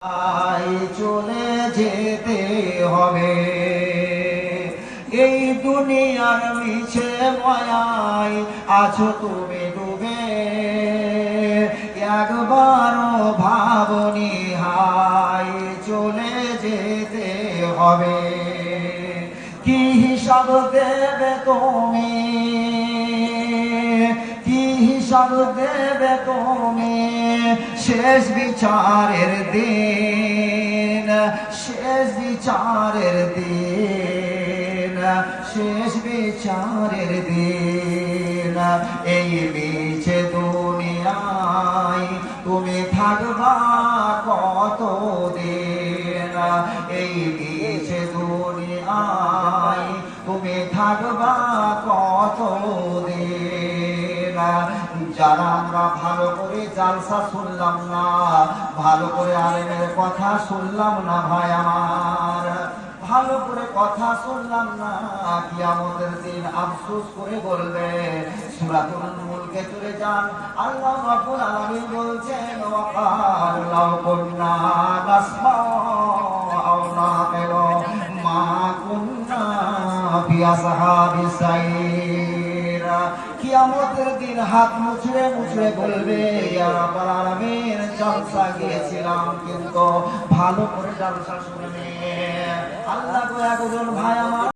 চলে যেতে হবে এই দুনিয়ার মিছে মায়ায় আছো তুমি ডুবে একবারও ভাবনি হায় চলে যেতে হবে কি হিসাব দেবে তুমি হিসাব দেবে তুমি শেষ বিচারের দিন শেষ বিচারের দিন শেষ বিচারের দিন এই মিছে দুনিয়ায় তুমি থাকবা কতদিন এই মিছে দুনিয়ায় তুমি থাকবা কতদিন যারা আমরা ভালো করে জালসা শুনলাম না ভালো করে আলেমের কথা শুনলাম না ভাই আমার ভালো করে কথা শুনলাম না কিয়ামতের দিন আফসোস করে বলবে সূরাতুল মুলকে চলে যান আল্লাহ রাব্বুল আলামিন বলছেন ওয়াকাল লাউ কুন্না নাসমাউ নাকিলু মা কুন্না ফি আসহাবিস সাইর কিয়ামতের দিন হাত মুছড়ে মুছড়ে বলবে ইয়া রাব্বুল আলামিন জলসা গিয়েছিলাম কিন্তু ভালো করে জলসা শুনে আল্লাহ গো একজন ভাই আমার